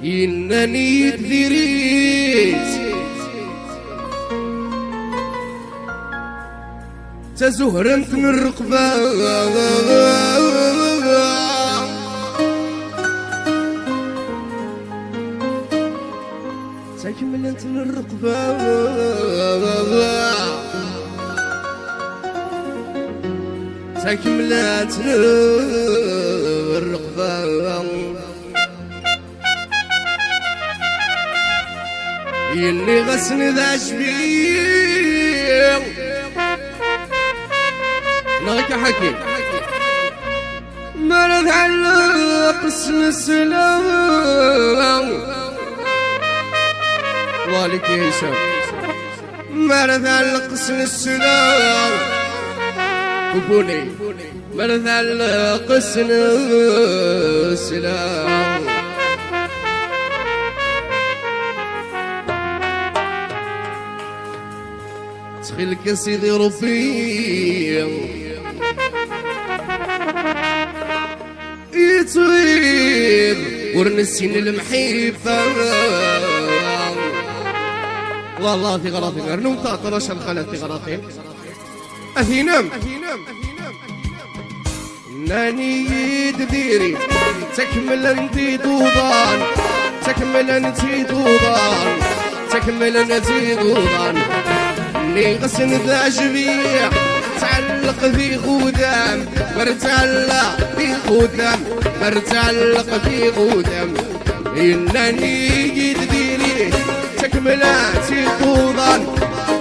إنني دريت تزهرا من الرقبة تكملت من الرقبة تكملت من الرقبة اللي غسن ذا شبيه نغيك حكي ما نتعلق اسم السلام والك يا هشام ما نتعلق اسم السلام كبوني ما نتعلق اسم السلام تخيلك يا سيدي ربي يطيب ورنسين المحيفة والله في غراضي غرنو تاطرش الخلات في غراضي أثينام ناني يديري تكمل انتي دوضان تكمل انتي دوضان تكمل انتي دوضان اللي غسن ذا جبيع تعلق في خدام مرتعلق في خدام مرتعلق في خدام إنني يديري تكملاتي طوضان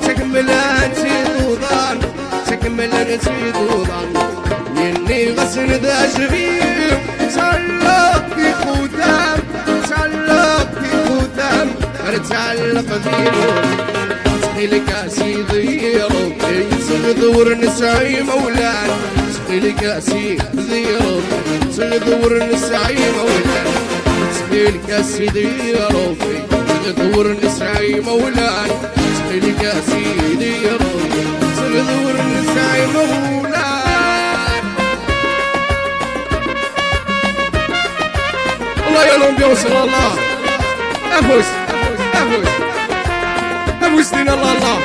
تكملاتي طوضان تكملاتي طوضان إني غسن ذا جبيع تعلق في خدام تعلق في خدام مرتعلق في خدام سقيلك سيدي ربي صغدور نسعي مولان سقيلك سيدي ربي صغدور نسعي مولان سقيلك سيدي ربي صغدور نسعي مولان سقيلك سيدي ربي صغدور نسعي مولان الله يا الامبيونس الله افوز افوز وسدين الله الله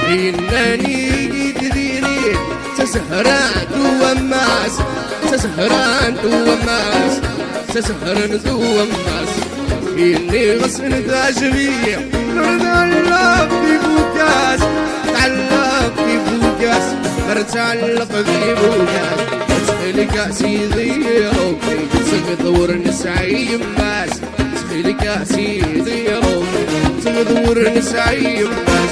إنني تديري تسهران وماس تسهران وماس تسهران وماس إني غصن ذا جميع نتعلق في بوكاس تعلق في بوكاس مرتعلق في بوكاس تخيلك سيدي ربي تغدور نسعي يماس تخيلك سيدي ربي تغدور نسعي يماس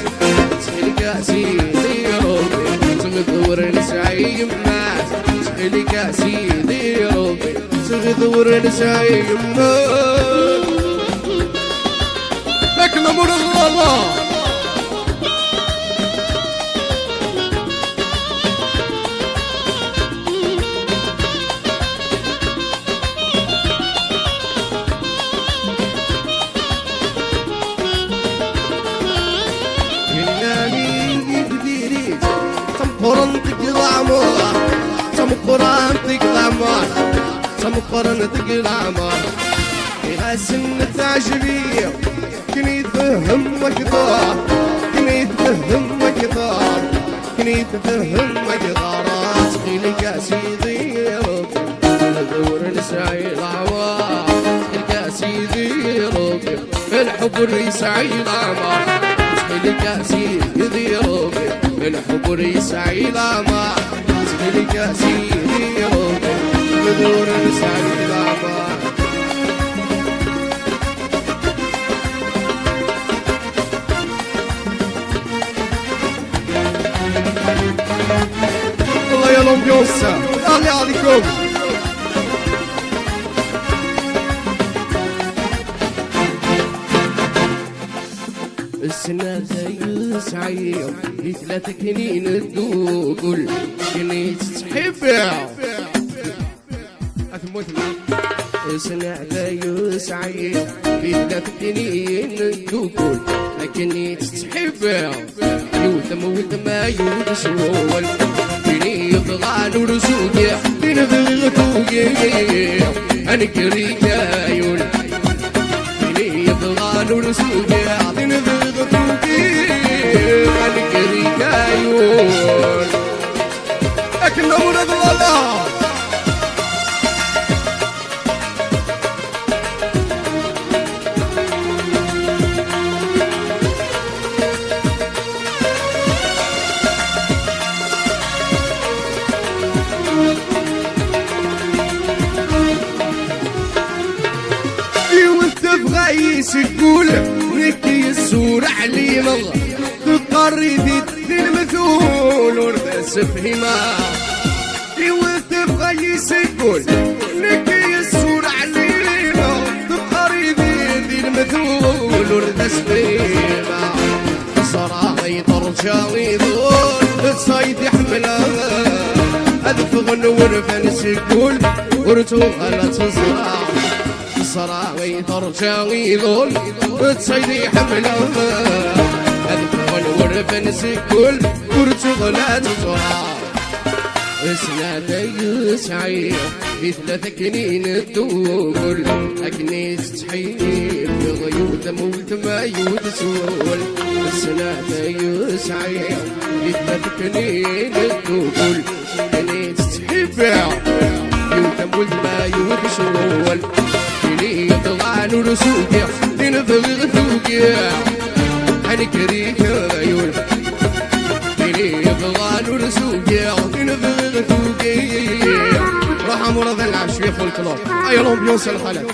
تخيلك سيدي ربي تغدور نسعي يماس تخيلك سيدي ربي تغدور نسعي يماس لك نمر الله تمقرنتك العمر تمقرنتك العمر تمقرنتك العمر يا سنة عجبية كني تفهم وكثار كني تفهم وكثار كني تفهم وكثار تخيلك يا سيدي ربي دور نسعي العمر تخيلك يا سيدي ربي الحب يسعي العمر تخيلك يا سيدي ربي الحب يسعي العمر تخيلك يا سيدي ربي بدور يسعي العمر الله يا الامبيونس الله عليكم السنة يسعي ثلاثة كنين تقول كنيت تحب أثموت سنة يسعي في 3 سنين الدخول لكني تتحب يوثم ما يوثسول فيني يبغى نرسوكي فين بغتوكي أنكري كايول فيني يبغى نرسوكي فين بغتوكي أنكري كايول لكن مرض الله يسقول نكي السور علي مغ تقري ذي المثول ورد سفهما تبغى يسقول نكي السور علي مغ تقري ذي المثول ورد سفهما صراغي ترجع ويضول الصيد يحملها أذفغ ورفن سقول ورتوغل تصرع صراوي ترجع ويضل تصيدي حملها أذكر وربن سكول ورتغلا تصرع سنة يسعي في 3 سنين الدول أكني تحيب غيوت موت ما يوتسول سنة يسعي في 3 سنين الدول أكني تحيب يوت موت ما يوتسول فيني يبغى نرسوكي فين بغثوكي أنكري كايول فيني يبغى نرسوكي فين بغثوكي راح مرض العشق فولكلور أي لومبيونس الخلق